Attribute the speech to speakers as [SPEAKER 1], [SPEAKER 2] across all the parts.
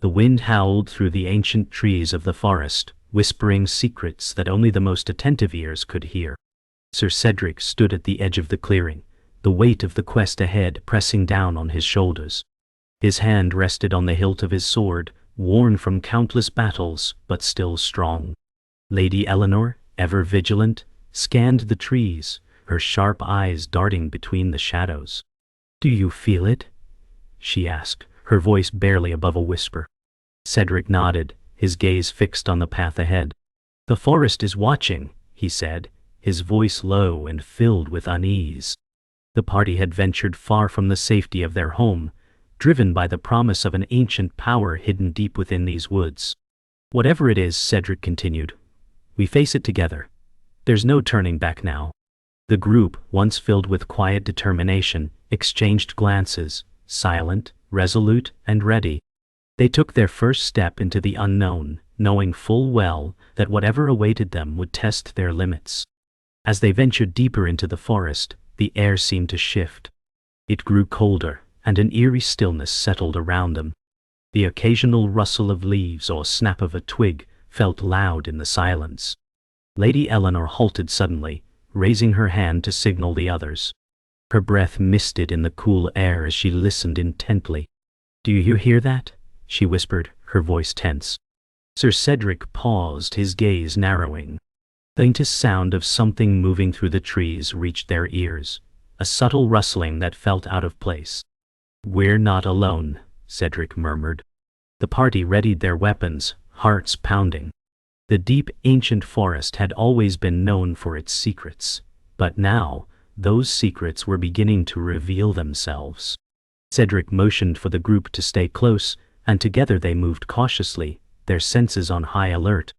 [SPEAKER 1] The wind howled through the ancient trees of the forest, whispering secrets that only the most attentive ears could hear. Sir Cedric stood at the edge of the clearing, the weight of the quest ahead pressing down on his shoulders. His hand rested on the hilt of his sword, worn from countless battles, but still strong. Lady Eleanor, ever vigilant, scanned the trees, her sharp eyes darting between the shadows. "Do you feel it?" she asked, her voice barely above a whisper. Cedric nodded, his gaze fixed on the path ahead. "The forest is watching," he said, his voice low and filled with unease. The party had ventured far from the safety of their home, driven by the promise of an ancient power hidden deep within these woods. "Whatever it is," Cedric continued, "we face it together. There's no turning back now." The group, once filled with quiet determination, exchanged glances, silent, resolute, and ready. They took their first step into the unknown, knowing full well that whatever awaited them would test their limits. As they ventured deeper into the forest, the air seemed to shift. It grew colder, and an eerie stillness settled around them. The occasional rustle of leaves or snap of a twig felt loud in the silence. Lady Eleanor halted suddenly, raising her hand to signal the others. Her breath misted in the cool air as she listened intently. "Do you hear that?" she whispered, her voice tense. Sir Cedric paused, his gaze narrowing. The faintest sound of something moving through the trees reached their ears, a subtle rustling that felt out of place. "We're not alone," Cedric murmured. The party readied their weapons, hearts pounding. The deep, ancient forest had always been known for its secrets, but now, those secrets were beginning to reveal themselves. Cedric motioned for the group to stay close, and together they moved cautiously, their senses on high alert.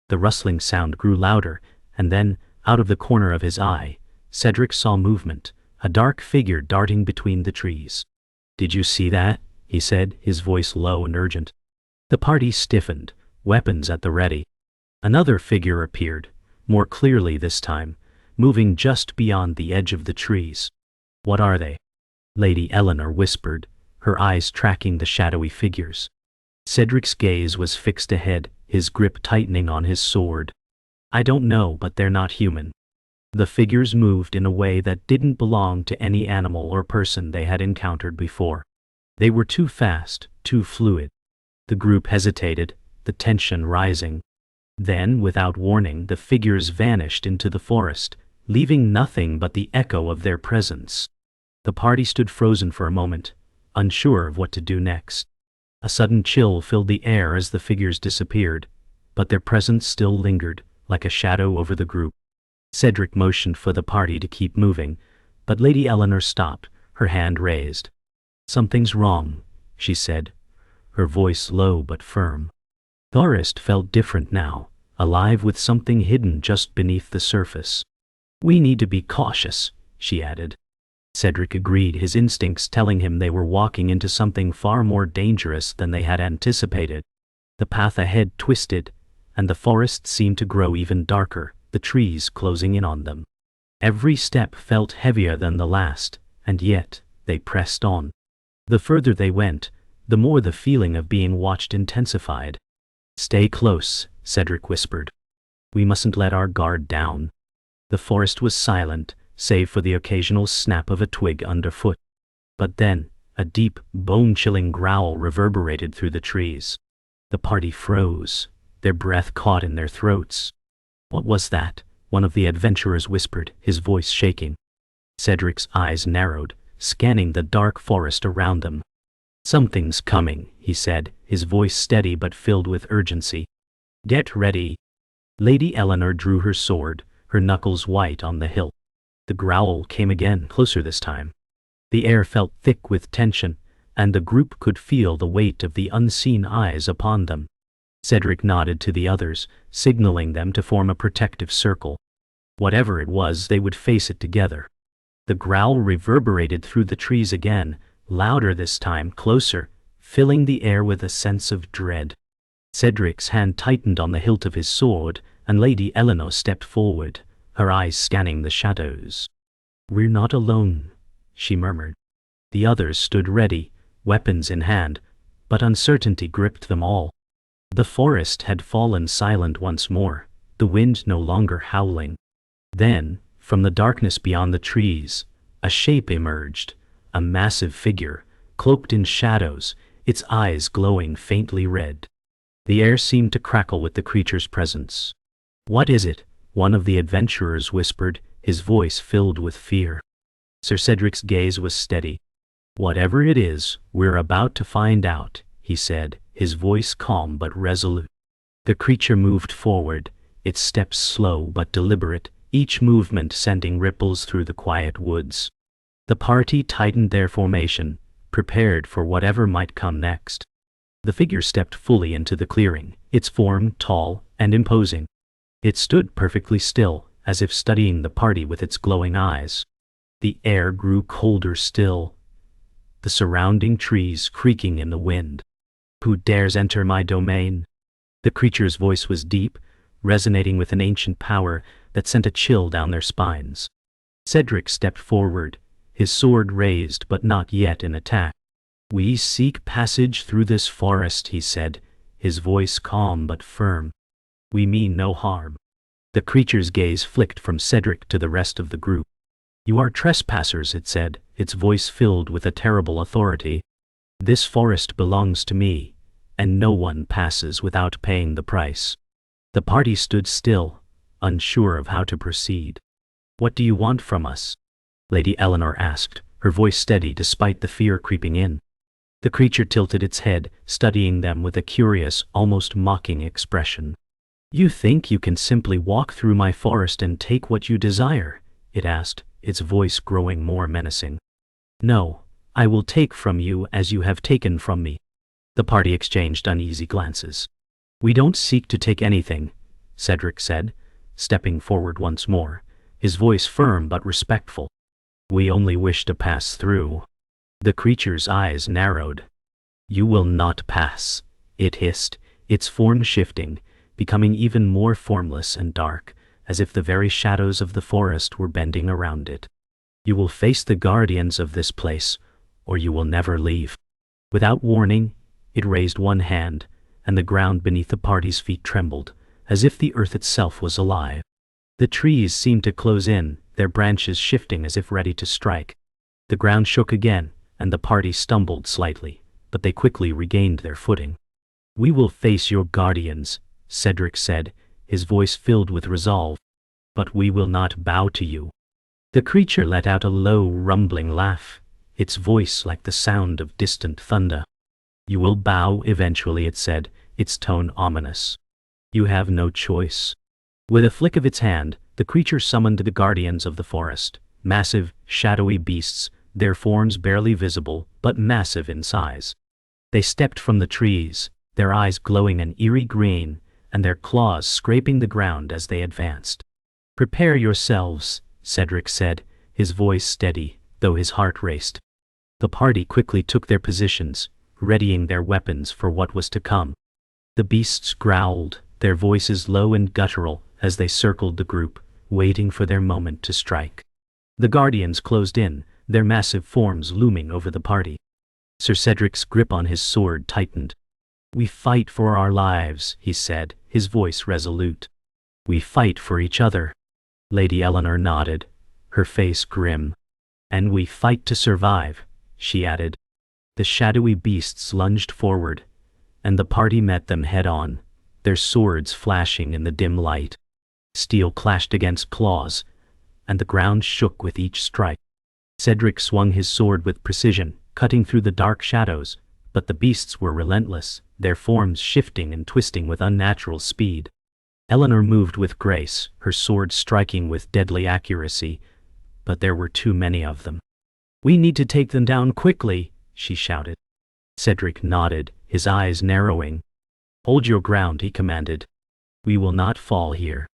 [SPEAKER 1] The rustling sound grew louder, and then, out of the corner of his eye, Cedric saw movement, a dark figure darting between the trees. "Did you see that?" he said, his voice low and urgent. The party stiffened, weapons at the ready. Another figure appeared, more clearly this time, moving just beyond the edge of the trees. "What are they?" Lady Eleanor whispered, her eyes tracking the shadowy figures. Cedric's gaze was fixed ahead, his grip tightening on his sword. "I don't know, but they're not human." The figures moved in a way that didn't belong to any animal or person they had encountered before. They were too fast, too fluid. The group hesitated, the tension rising. Then, without warning, the figures vanished into the forest, leaving nothing but the echo of their presence. The party stood frozen for a moment, unsure of what to do next. A sudden chill filled the air as the figures disappeared, but their presence still lingered, like a shadow over the group. Cedric motioned for the party to keep moving, but Lady Eleanor stopped, her hand raised. "Something's wrong," she said, her voice low but firm. The forest felt different now, alive with something hidden just beneath the surface. "We need to be cautious," she added. Cedric agreed, his instincts telling him they were walking into something far more dangerous than they had anticipated. The path ahead twisted, and the forest seemed to grow even darker, the trees closing in on them. Every step felt heavier than the last, and yet they pressed on. The further they went, the more the feeling of being watched intensified. "Stay close," Cedric whispered. "We mustn't let our guard down." The forest was silent, save for the occasional snap of a twig underfoot. But then, a deep, bone-chilling growl reverberated through the trees. The party froze, their breath caught in their throats. "What was that?" one of the adventurers whispered, his voice shaking. Cedric's eyes narrowed, scanning the dark forest around them. "Something's coming," he said, his voice steady but filled with urgency. "Get ready." Lady Eleanor drew her sword, her knuckles white on the hilt. The growl came again, closer this time. The air felt thick with tension, and the group could feel the weight of the unseen eyes upon them. Cedric nodded to the others, signaling them to form a protective circle. Whatever it was, they would face it together. The growl reverberated through the trees again, louder this time, closer, filling the air with a sense of dread. Cedric's hand tightened on the hilt of his sword, and Lady Eleanor stepped forward, her eyes scanning the shadows. "We're not alone," she murmured. The others stood ready, weapons in hand, but uncertainty gripped them all. The forest had fallen silent once more, the wind no longer howling. Then, from the darkness beyond the trees, a shape emerged, a massive figure, cloaked in shadows, its eyes glowing faintly red. The air seemed to crackle with the creature's presence. "What is it?" one of the adventurers whispered, his voice filled with fear. Sir Cedric's gaze was steady. "Whatever it is, we're about to find out," he said, his voice calm but resolute. The creature moved forward, its steps slow but deliberate, each movement sending ripples through the quiet woods. The party tightened their formation, prepared for whatever might come next. The figure stepped fully into the clearing, its form tall and imposing. It stood perfectly still, as if studying the party with its glowing eyes. The air grew colder still, the surrounding trees creaking in the wind. "Who dares enter my domain?" The creature's voice was deep, resonating with an ancient power that sent a chill down their spines. Cedric stepped forward, his sword raised but not yet in attack. "We seek passage through this forest," he said, his voice calm but firm. "We mean no harm." The creature's gaze flicked from Cedric to the rest of the group. "You are trespassers," it said, its voice filled with a terrible authority. "This forest belongs to me, and no one passes without paying the price." The party stood still, unsure of how to proceed. "What do you want from us?" Lady Eleanor asked, her voice steady despite the fear creeping in. The creature tilted its head, studying them with a curious, almost mocking expression. "You think you can simply walk through my forest and take what you desire?" it asked, its voice growing more menacing. "No, I will take from you as you have taken from me." The party exchanged uneasy glances. "We don't seek to take anything," Cedric said, stepping forward once more, his voice firm but respectful. "We only wish to pass through." The creature's eyes narrowed. "You will not pass," it hissed, its form shifting, becoming even more formless and dark, as if the very shadows of the forest were bending around it. "You will face the guardians of this place, or you will never leave." Without warning, it raised one hand, and the ground beneath the party's feet trembled, as if the earth itself was alive. The trees seemed to close in, their branches shifting as if ready to strike. The ground shook again, and the party stumbled slightly, but they quickly regained their footing. "We will face your guardians," Cedric said, his voice filled with resolve. "But we will not bow to you." The creature let out a low, rumbling laugh, its voice like the sound of distant thunder. "You will bow eventually," it said, its tone ominous. "You have no choice." With a flick of its hand, the creature summoned the guardians of the forest, massive, shadowy beasts, their forms barely visible, but massive in size. They stepped from the trees, their eyes glowing an eerie green, and their claws scraping the ground as they advanced. "Prepare yourselves," Cedric said, his voice steady, though his heart raced. The party quickly took their positions, readying their weapons for what was to come. The beasts growled, their voices low and guttural, as they circled the group, waiting for their moment to strike. The guardians closed in, their massive forms looming over the party. Sir Cedric's grip on his sword tightened. "We fight for our lives," he said, his voice resolute. "We fight for each other." Lady Eleanor nodded, her face grim. "And we fight to survive," she added. The shadowy beasts lunged forward, and the party met them head-on, their swords flashing in the dim light. Steel clashed against claws, and the ground shook with each strike. Cedric swung his sword with precision, cutting through the dark shadows, but the beasts were relentless, their forms shifting and twisting with unnatural speed. Eleanor moved with grace, her sword striking with deadly accuracy, but there were too many of them. "We need to take them down quickly," she shouted. Cedric nodded, his eyes narrowing. "Hold your ground," he commanded. "We will not fall here."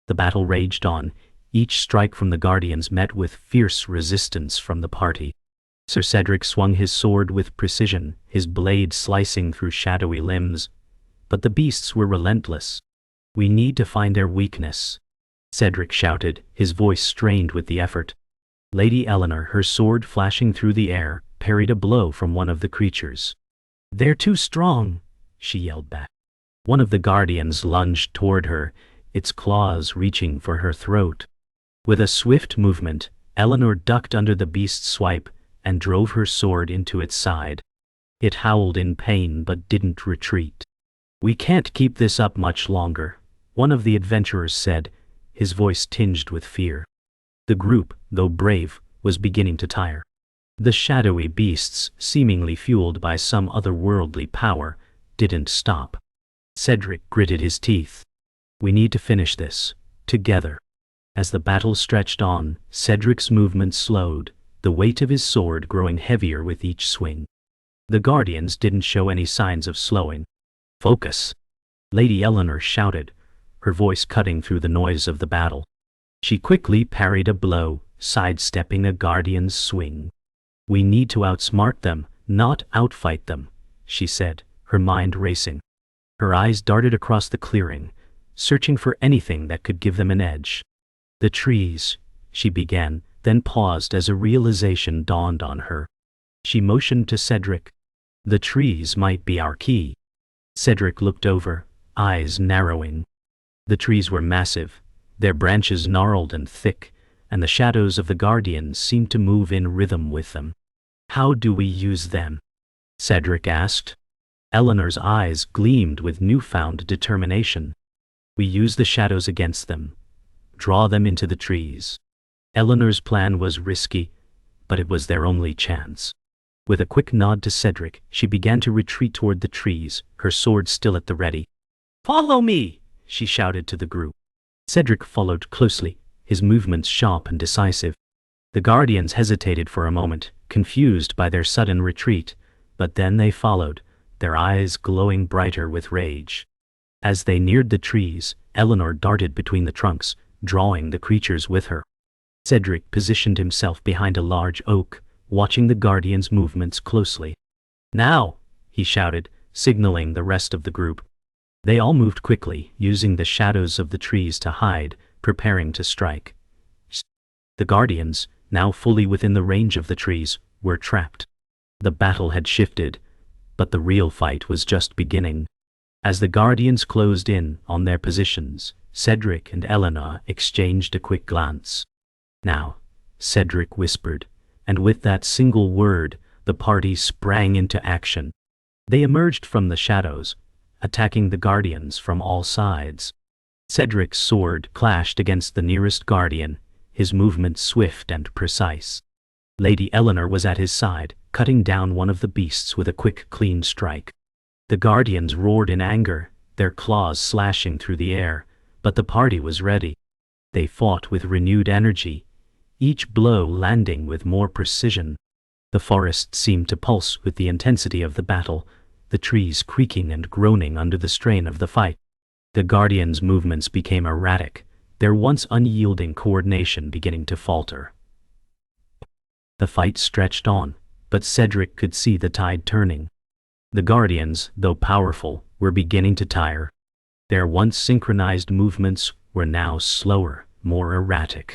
[SPEAKER 1] The battle raged on, each strike from the guardians met with fierce resistance from the party. Sir Cedric swung his sword with precision, his blade slicing through shadowy limbs, but the beasts were relentless. "We need to find their weakness," Cedric shouted, his voice strained with the effort. Lady Eleanor, her sword flashing through the air, parried a blow from one of the creatures. "They're too strong," she yelled back. One of the guardians lunged toward her, its claws reaching for her throat. With a swift movement, Eleanor ducked under the beast's swipe and drove her sword into its side. It howled in pain but didn't retreat. "We can't keep this up much longer," one of the adventurers said, his voice tinged with fear. The group, though brave, was beginning to tire. The shadowy beasts, seemingly fueled by some otherworldly power, didn't stop. Cedric gritted his teeth. "We need to finish this, together." As the battle stretched on, Cedric's movements slowed, the weight of his sword growing heavier with each swing. The guardians didn't show any signs of slowing. "Focus!" Lady Eleanor shouted, her voice cutting through the noise of the battle. She quickly parried a blow, sidestepping a guardian's swing. "We need to outsmart them, not outfight them," she said, her mind racing. Her eyes darted across the clearing, searching for anything that could give them an edge. "The trees," she began, then paused as a realization dawned on her. She motioned to Cedric. "The trees might be our key." Cedric looked over, eyes narrowing. The trees were massive, their branches gnarled and thick, and the shadows of the guardians seemed to move in rhythm with them. "How do we use them?" Cedric asked. Eleanor's eyes gleamed with newfound determination. "We use the shadows against them. Draw them into the trees." Eleanor's plan was risky, but it was their only chance. With a quick nod to Cedric, she began to retreat toward the trees, her sword still at the ready. "Follow me!" she shouted to the group. Cedric followed closely, his movements sharp and decisive. The guardians hesitated for a moment, confused by their sudden retreat, but then they followed, their eyes glowing brighter with rage. As they neared the trees, Eleanor darted between the trunks, drawing the creatures with her. Cedric positioned himself behind a large oak, watching the guardians' movements closely. "Now!" he shouted, signaling the rest of the group. They all moved quickly, using the shadows of the trees to hide, preparing to strike. The guardians, now fully within the range of the trees, were trapped. The battle had shifted, but the real fight was just beginning. As the guardians closed in on their positions, Cedric and Eleanor exchanged a quick glance. "Now," Cedric whispered, and with that single word, the party sprang into action. They emerged from the shadows, attacking the guardians from all sides. Cedric's sword clashed against the nearest guardian, his movement swift and precise. Lady Eleanor was at his side, cutting down one of the beasts with a quick, clean strike. The guardians roared in anger, their claws slashing through the air, but the party was ready. They fought with renewed energy, each blow landing with more precision. The forest seemed to pulse with the intensity of the battle, the trees creaking and groaning under the strain of the fight. The guardians' movements became erratic, their once unyielding coordination beginning to falter. The fight stretched on, but Cedric could see the tide turning. The guardians, though powerful, were beginning to tire. Their once synchronized movements were now slower, more erratic.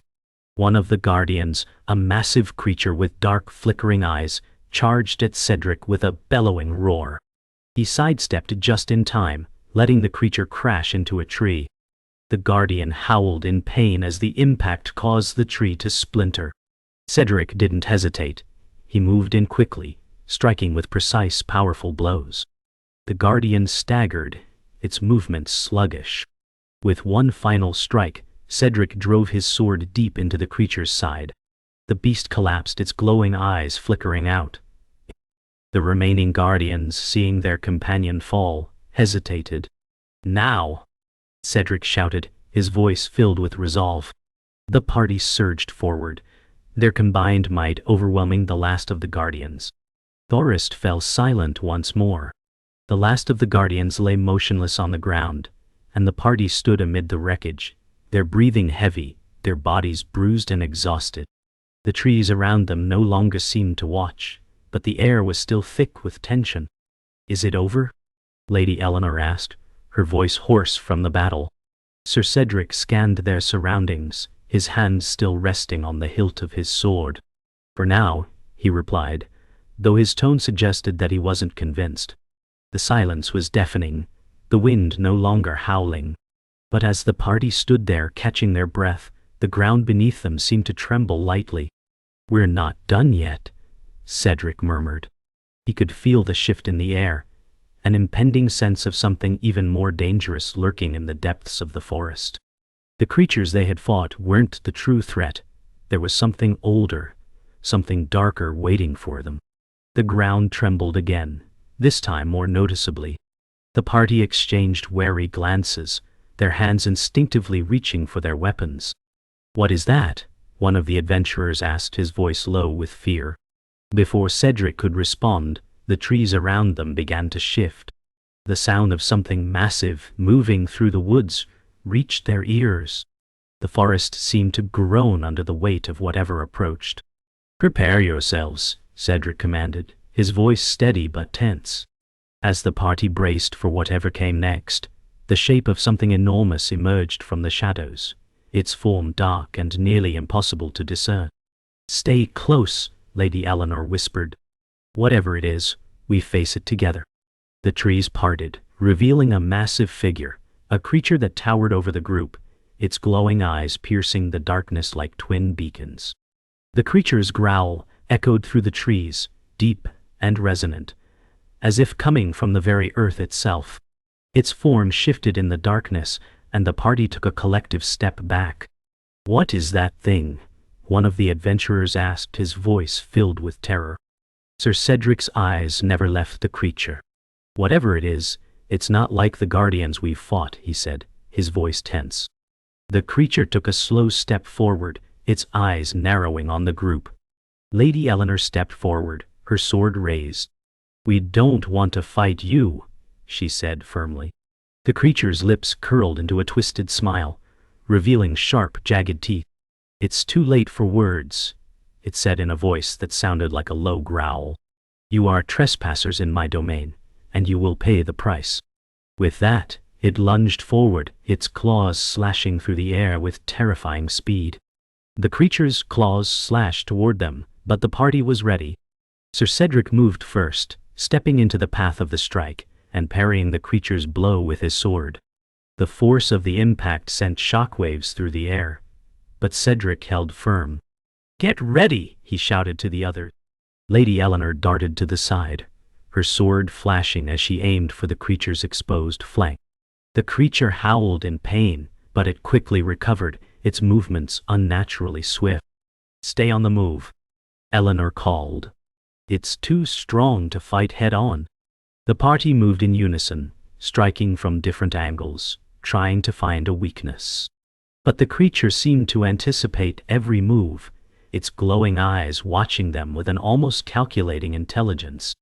[SPEAKER 1] One of the guardians, a massive creature with dark flickering eyes, charged at Cedric with a bellowing roar. He sidestepped just in time, letting the creature crash into a tree. The guardian howled in pain as the impact caused the tree to splinter. Cedric didn't hesitate. He moved in quickly, striking with precise, powerful blows. The guardian staggered, its movements sluggish. With one final strike, Cedric drove his sword deep into the creature's side. The beast collapsed, its glowing eyes flickering out. The remaining guardians, seeing their companion fall, hesitated. "Now!" Cedric shouted, his voice filled with resolve. The party surged forward, their combined might overwhelming the last of the guardians. Forest fell silent once more. The last of the guardians lay motionless on the ground, and the party stood amid the wreckage, their breathing heavy, their bodies bruised and exhausted. The trees around them no longer seemed to watch, but the air was still thick with tension. "Is it over?" Lady Eleanor asked, her voice hoarse from the battle. Sir Cedric scanned their surroundings, his hands still resting on the hilt of his sword. "For now," he replied, though his tone suggested that he wasn't convinced. The silence was deafening, the wind no longer howling. But as the party stood there catching their breath, the ground beneath them seemed to tremble lightly. "We're not done yet," Cedric murmured. He could feel the shift in the air, an impending sense of something even more dangerous lurking in the depths of the forest. The creatures they had fought weren't the true threat. There was something older, something darker waiting for them. The ground trembled again, this time more noticeably. The party exchanged wary glances, their hands instinctively reaching for their weapons. "What is that?" one of the adventurers asked, his voice low with fear. Before Cedric could respond, the trees around them began to shift. The sound of something massive moving through the woods reached their ears. The forest seemed to groan under the weight of whatever approached. "Prepare yourselves," Cedric commanded, his voice steady but tense. As the party braced for whatever came next, the shape of something enormous emerged from the shadows, its form dark and nearly impossible to discern. "Stay close," Lady Eleanor whispered. "Whatever it is, we face it together." The trees parted, revealing a massive figure, a creature that towered over the group, its glowing eyes piercing the darkness like twin beacons. The creature's growl echoed through the trees, deep and resonant, as if coming from the very earth itself. Its form shifted in the darkness, and the party took a collective step back. "What is that thing?" one of the adventurers asked, his voice filled with terror. Sir Cedric's eyes never left the creature. "Whatever it is, it's not like the guardians we've fought," he said, his voice tense. The creature took a slow step forward, its eyes narrowing on the group. Lady Eleanor stepped forward, her sword raised. "We don't want to fight you," she said firmly. The creature's lips curled into a twisted smile, revealing sharp, jagged teeth. "It's too late for words," it said in a voice that sounded like a low growl. "You are trespassers in my domain, and you will pay the price." With that, it lunged forward, its claws slashing through the air with terrifying speed. The creature's claws slashed toward them, but the party was ready. Sir Cedric moved first, stepping into the path of the strike, and parrying the creature's blow with his sword. The force of the impact sent shockwaves through the air, but Cedric held firm. "Get ready!" he shouted to the others. Lady Eleanor darted to the side, her sword flashing as she aimed for the creature's exposed flank. The creature howled in pain, but it quickly recovered, its movements unnaturally swift. "Stay on the move," Eleanor called. "It's too strong to fight head-on." The party moved in unison, striking from different angles, trying to find a weakness. But the creature seemed to anticipate every move, its glowing eyes watching them with an almost calculating intelligence.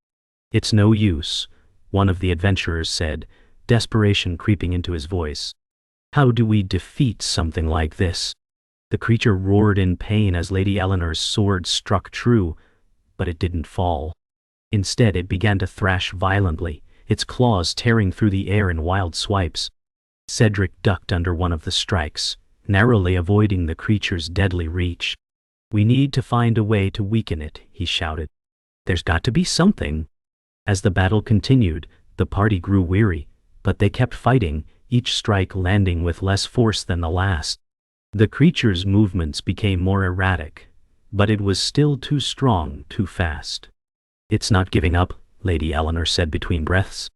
[SPEAKER 1] "It's no use," one of the adventurers said, desperation creeping into his voice. "How do we defeat something like this?" The creature roared in pain as Lady Eleanor's sword struck true, but it didn't fall. Instead, it began to thrash violently, its claws tearing through the air in wild swipes. Cedric ducked under one of the strikes, narrowly avoiding the creature's deadly reach. "We need to find a way to weaken it," he shouted. "There's got to be something." As the battle continued, the party grew weary, but they kept fighting, each strike landing with less force than the last. The creature's movements became more erratic, but it was still too strong, too fast. "It's not giving up," Lady Eleanor said between breaths.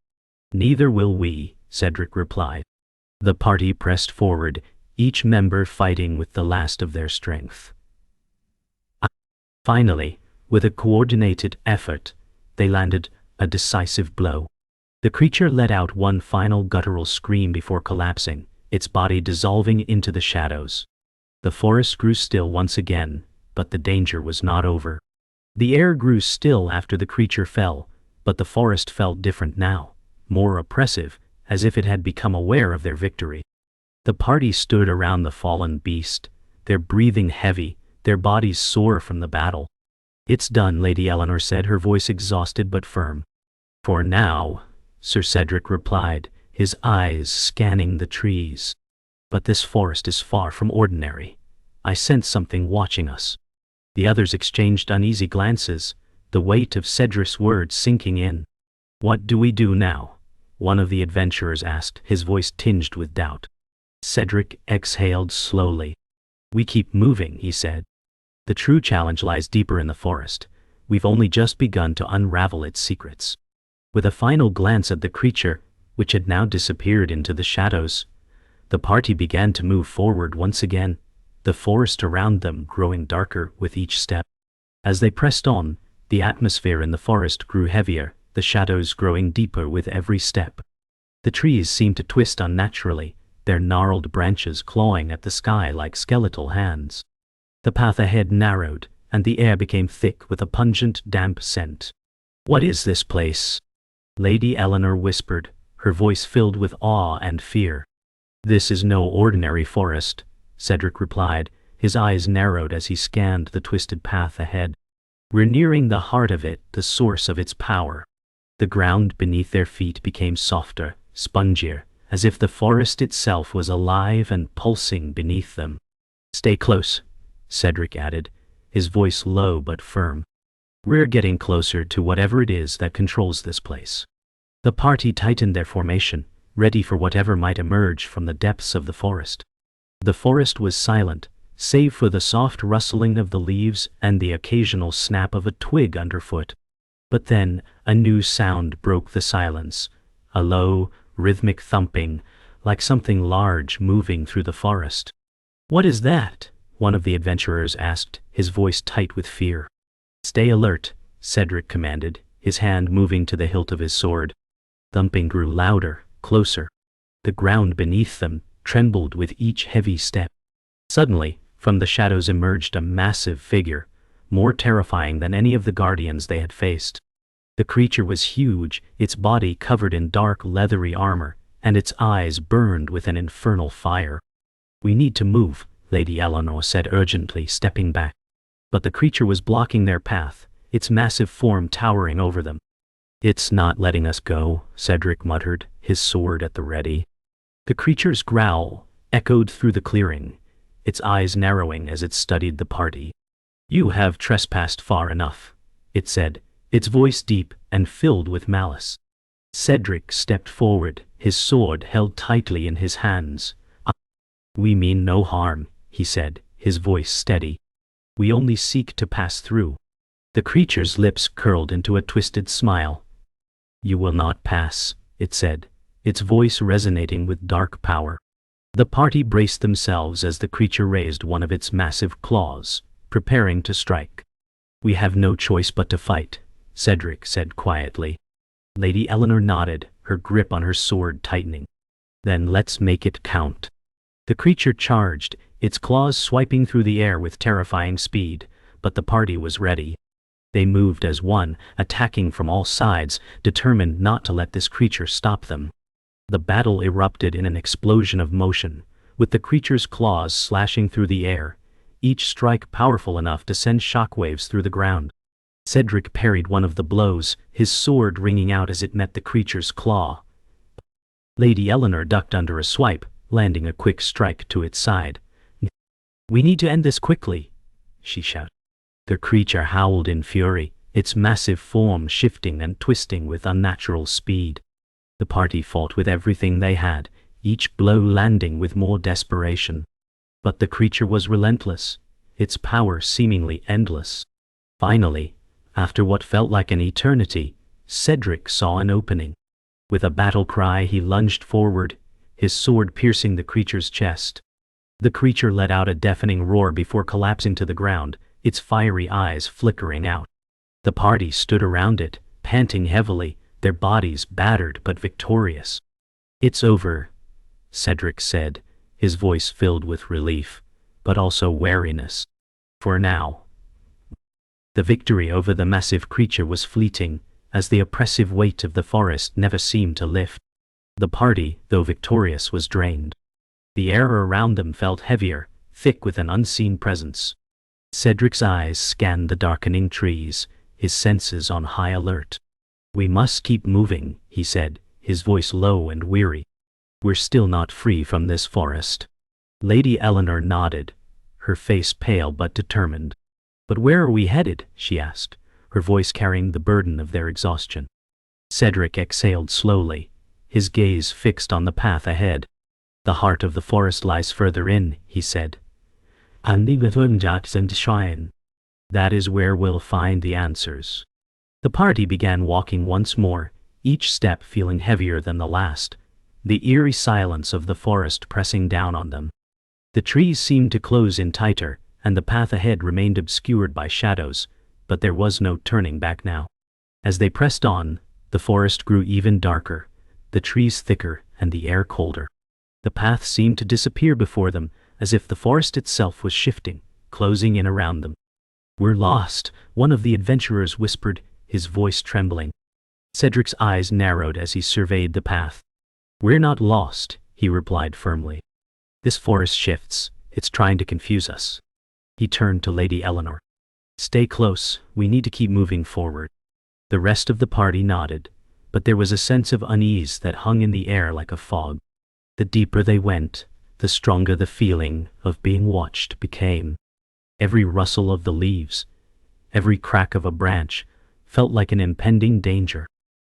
[SPEAKER 1] "Neither will we," Cedric replied. The party pressed forward, each member fighting with the last of their strength. Finally, with a coordinated effort, they landed a decisive blow. The creature let out one final guttural scream before collapsing, its body dissolving into the shadows. The forest grew still once again, but the danger was not over. The air grew still after the creature fell, but the forest felt different now, more oppressive, as if it had become aware of their victory. The party stood around the fallen beast, their breathing heavy, their bodies sore from the battle. "It's done," Lady Eleanor said, her voice exhausted but firm. "For now," Sir Cedric replied, his eyes scanning the trees. "But this forest is far from ordinary. I sense something watching us." The others exchanged uneasy glances, the weight of Cedric's words sinking in. What do we do now? One of the adventurers asked, his voice tinged with doubt. Cedric exhaled slowly. We keep moving, he said. The true challenge lies deeper in the forest. We've only just begun to unravel its secrets. With a final glance at the creature, which had now disappeared into the shadows, the party began to move forward once again, the forest around them growing darker with each step. As they pressed on, the atmosphere in the forest grew heavier, the shadows growing deeper with every step. The trees seemed to twist unnaturally, their gnarled branches clawing at the sky like skeletal hands. The path ahead narrowed, and the air became thick with a pungent, damp scent. What is this place? Lady Eleanor whispered, her voice filled with awe and fear. This is no ordinary forest, Cedric replied, his eyes narrowed as he scanned the twisted path ahead. We're nearing the heart of it, the source of its power. The ground beneath their feet became softer, spongier, as if the forest itself was alive and pulsing beneath them. Stay close, Cedric added, his voice low but firm. We're getting closer to whatever it is that controls this place. The party tightened their formation, ready for whatever might emerge from the depths of the forest. The forest was silent, save for the soft rustling of the leaves and the occasional snap of a twig underfoot. But then, a new sound broke the silence, a low, rhythmic thumping, like something large moving through the forest. What is that? One of the adventurers asked, his voice tight with fear. Stay alert, Cedric commanded, his hand moving to the hilt of his sword. Thumping grew louder, closer. The ground beneath them trembled with each heavy step. Suddenly, from the shadows emerged a massive figure, more terrifying than any of the guardians they had faced. The creature was huge, its body covered in dark leathery armor, and its eyes burned with an infernal fire. We need to move, Lady Eleanor said urgently, stepping back. But the creature was blocking their path, its massive form towering over them. It's not letting us go, Cedric muttered, his sword at the ready. The creature's growl echoed through the clearing, its eyes narrowing as it studied the party. You have trespassed far enough, it said, its voice deep and filled with malice. Cedric stepped forward, his sword held tightly in his hands. We mean no harm, he said, his voice steady. We only seek to pass through. The creature's lips curled into a twisted smile. You will not pass, it said, its voice resonating with dark power. The party braced themselves as the creature raised one of its massive claws, preparing to strike. We have no choice but to fight, Cedric said quietly. Lady Eleanor nodded, her grip on her sword tightening. Then let's make it count. The creature charged, its claws swiping through the air with terrifying speed, but the party was ready. They moved as one, attacking from all sides, determined not to let this creature stop them. The battle erupted in an explosion of motion, with the creature's claws slashing through the air, each strike powerful enough to send shockwaves through the ground. Cedric parried one of the blows, his sword ringing out as it met the creature's claw. Lady Eleanor ducked under a swipe, landing a quick strike to its side. We need to end this quickly, she shouted. The creature howled in fury, its massive form shifting and twisting with unnatural speed. The party fought with everything they had, each blow landing with more desperation. But the creature was relentless, its power seemingly endless. Finally, after what felt like an eternity, Cedric saw an opening. With a battle cry he lunged forward, his sword piercing the creature's chest. The creature let out a deafening roar before collapsing to the ground, its fiery eyes flickering out. The party stood around it, panting heavily, their bodies battered but victorious. It's over, Cedric said, his voice filled with relief, but also wariness. For now. The victory over the massive creature was fleeting, as the oppressive weight of the forest never seemed to lift. The party, though victorious, was drained. The air around them felt heavier, thick with an unseen presence. Cedric's eyes scanned the darkening trees, his senses on high alert. We must keep moving, he said, his voice low and weary. We're still not free from this forest. Lady Eleanor nodded, her face pale but determined. But where are we headed? She asked, her voice carrying the burden of their exhaustion. Cedric exhaled slowly, his gaze fixed on the path ahead. The heart of the forest lies further in, he said. And the WovenDreamsStories shrine. That is where we'll find the answers. The party began walking once more, each step feeling heavier than the last, the eerie silence of the forest pressing down on them. The trees seemed to close in tighter, and the path ahead remained obscured by shadows, but there was no turning back now. As they pressed on, the forest grew even darker, the trees thicker and the air colder. The path seemed to disappear before them, as if the forest itself was shifting, closing in around them. "We're lost," one of the adventurers whispered, his voice trembling. Cedric's eyes narrowed as he surveyed the path. "We're not lost," he replied firmly. "This forest shifts, it's trying to confuse us." He turned to Lady Eleanor. "Stay close, we need to keep moving forward." The rest of the party nodded, but there was a sense of unease that hung in the air like a fog. The deeper they went, the stronger the feeling of being watched became. Every rustle of the leaves, every crack of a branch, felt like an impending danger.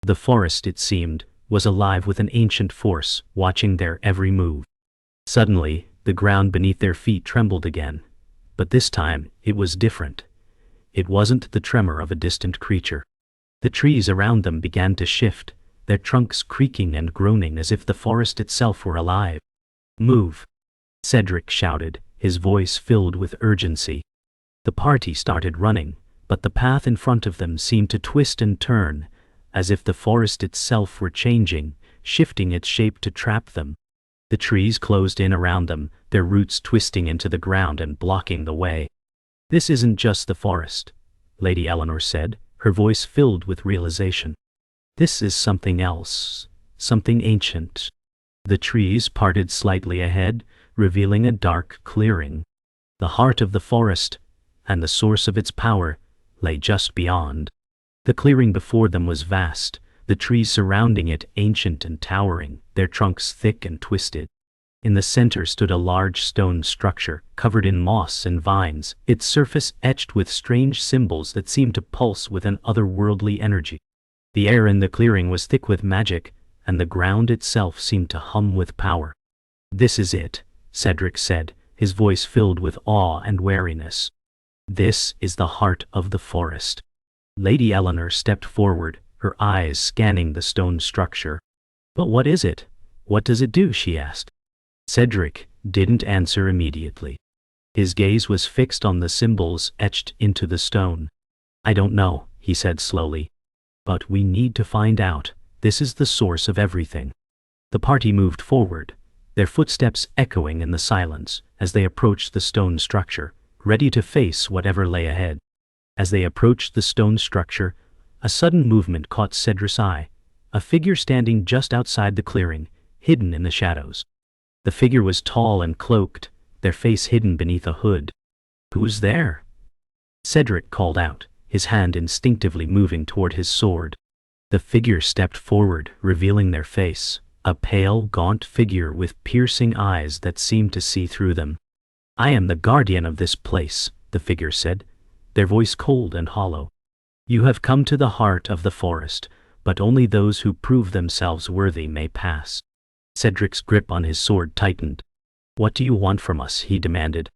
[SPEAKER 1] The forest, it seemed, was alive with an ancient force, watching their every move. Suddenly, the ground beneath their feet trembled again, but this time it was different. It wasn't the tremor of a distant creature. The trees around them began to shift, their trunks creaking and groaning as if the forest itself were alive. "Move!" Cedric shouted, his voice filled with urgency. The party started running, but the path in front of them seemed to twist and turn, as if the forest itself were changing, shifting its shape to trap them. The trees closed in around them, their roots twisting into the ground and blocking the way. "This isn't just the forest," Lady Eleanor said, her voice filled with realization. "This is something else, something ancient." The trees parted slightly ahead, revealing a dark clearing. The heart of the forest, and the source of its power, lay just beyond. The clearing before them was vast, the trees surrounding it ancient and towering, their trunks thick and twisted. In the center stood a large stone structure, covered in moss and vines, its surface etched with strange symbols that seemed to pulse with an otherworldly energy. The air in the clearing was thick with magic, and the ground itself seemed to hum with power. "This is it," Cedric said, his voice filled with awe and wariness. "This is the heart of the forest." Lady Eleanor stepped forward, her eyes scanning the stone structure. "But what is it? What does it do?" she asked. Cedric didn't answer immediately. His gaze was fixed on the symbols etched into the stone. "I don't know," he said slowly. "But we need to find out. This is the source of everything." The party moved forward, their footsteps echoing in the silence as they approached the stone structure, ready to face whatever lay ahead. As they approached the stone structure, a sudden movement caught Cedric's eye, a figure standing just outside the clearing, hidden in the shadows. The figure was tall and cloaked, their face hidden beneath a hood. "Who's there?" Cedric called out, his hand instinctively moving toward his sword. The figure stepped forward, revealing their face, a pale, gaunt figure with piercing eyes that seemed to see through them. "I am the guardian of this place," the figure said, their voice cold and hollow. "You have come to the heart of the forest, but only those who prove themselves worthy may pass." Cedric's grip on his sword tightened. "What do you want from us?" he demanded.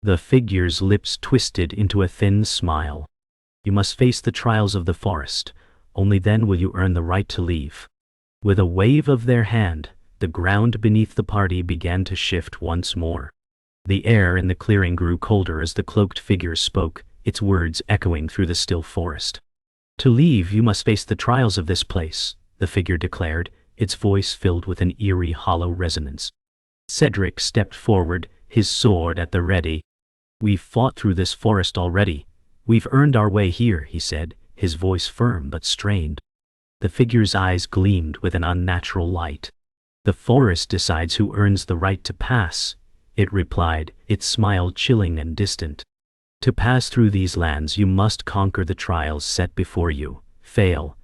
[SPEAKER 1] The figure's lips twisted into a thin smile. "You must face the trials of the forest. Only then will you earn the right to leave." With a wave of their hand, the ground beneath the party began to shift once more. The air in the clearing grew colder as the cloaked figure spoke, its words echoing through the still forest. "To leave, you must face the trials of this place," the figure declared, its voice filled with an eerie, hollow resonance. Cedric stepped forward, his sword at the ready. "We've fought through this forest already. We've earned our way here," he said, his voice firm but strained. The figure's eyes gleamed with an unnatural light. "The forest decides who earns the right to pass," it replied, its smile chilling and distant. "To pass through these lands you must conquer the trials set before you, fail,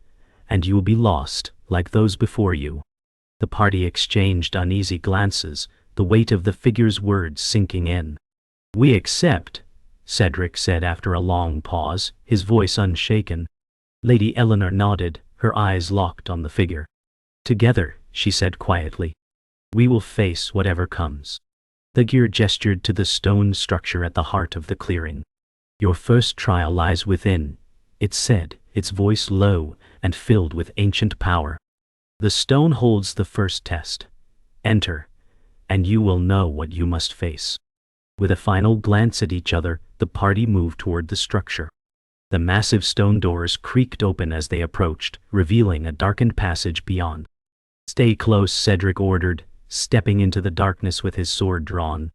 [SPEAKER 1] and you will be lost, like those before you." The party exchanged uneasy glances, the weight of the figure's words sinking in. "We accept," Cedric said after a long pause, his voice unshaken. Lady Eleanor nodded, her eyes locked on the figure. "Together," she said quietly, "we will face whatever comes." The gear gestured to the stone structure at the heart of the clearing. "Your first trial lies within," it said, its voice low and filled with ancient power. "The stone holds the first test. Enter, and you will know what you must face." With a final glance at each other, the party moved toward the structure. The massive stone doors creaked open as they approached, revealing a darkened passage beyond. "Stay close," Cedric ordered, stepping into the darkness with his sword drawn.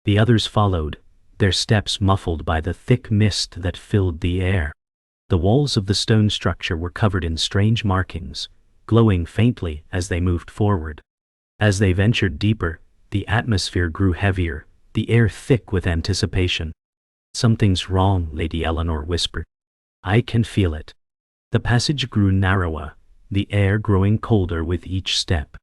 [SPEAKER 1] The others followed, their steps muffled by the thick mist that filled the air. The walls of the stone structure were covered in strange markings, glowing faintly as they moved forward. As they ventured deeper, the atmosphere grew heavier, the air thick with anticipation. "Something's wrong," Lady Eleanor whispered. "I can feel it." The passage grew narrower, the air growing colder with each step.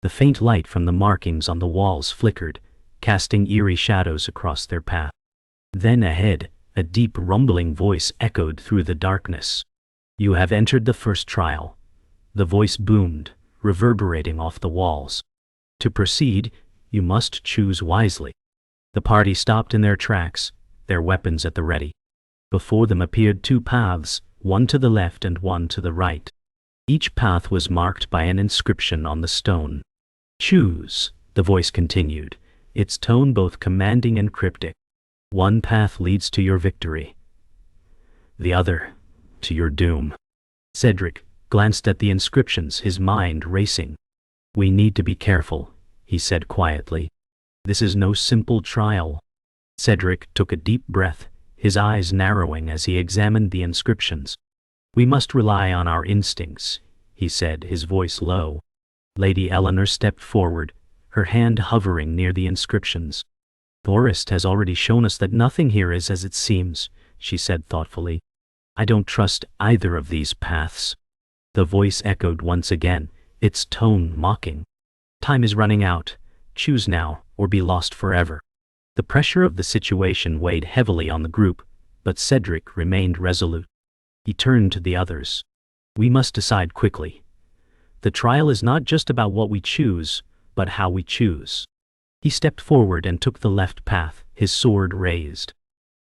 [SPEAKER 1] The faint light from the markings on the walls flickered, casting eerie shadows across their path. Then ahead, a deep rumbling voice echoed through the darkness. "You have entered the first trial." The voice boomed, reverberating off the walls. "To proceed, you must choose wisely." The party stopped in their tracks, their weapons at the ready. Before them appeared two paths, one to the left and one to the right. Each path was marked by an inscription on the stone. "Choose," the voice continued, its tone both commanding and cryptic. "One path leads to your victory. The other, to your doom." Cedric glanced at the inscriptions, his mind racing. "We need to be careful," he said quietly. "This is no simple trial." Cedric took a deep breath, his eyes narrowing as he examined the inscriptions. "We must rely on our instincts," he said, his voice low. Lady Eleanor stepped forward, her hand hovering near the inscriptions. "Forrest has already shown us that nothing here is as it seems," she said thoughtfully. "I don't trust either of these paths." The voice echoed once again, its tone mocking. "Time is running out. Choose now, or be lost forever." The pressure of the situation weighed heavily on the group, but Cedric remained resolute. He turned to the others. "We must decide quickly. The trial is not just about what we choose, but how we choose." He stepped forward and took the left path, his sword raised.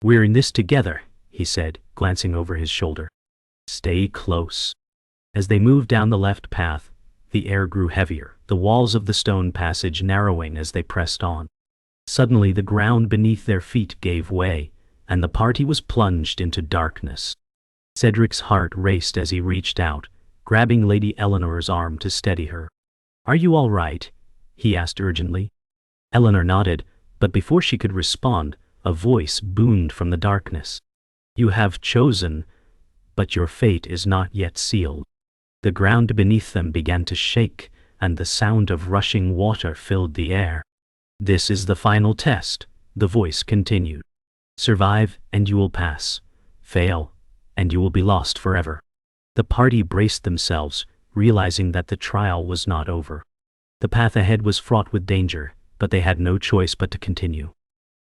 [SPEAKER 1] "We're in this together," he said, glancing over his shoulder. "Stay close." As they moved down the left path, the air grew heavier, the walls of the stone passage narrowing as they pressed on. Suddenly the ground beneath their feet gave way, and the party was plunged into darkness. Cedric's heart raced as he reached out, grabbing Lady Eleanor's arm to steady her. "Are you all right?" he asked urgently. Eleanor nodded, but before she could respond, a voice boomed from the darkness. "You have chosen, but your fate is not yet sealed." The ground beneath them began to shake, and the sound of rushing water filled the air. "This is the final test," the voice continued. "Survive, and you will pass. Fail, and you will be lost forever." The party braced themselves, realizing that the trial was not over. The path ahead was fraught with danger, but they had no choice but to continue.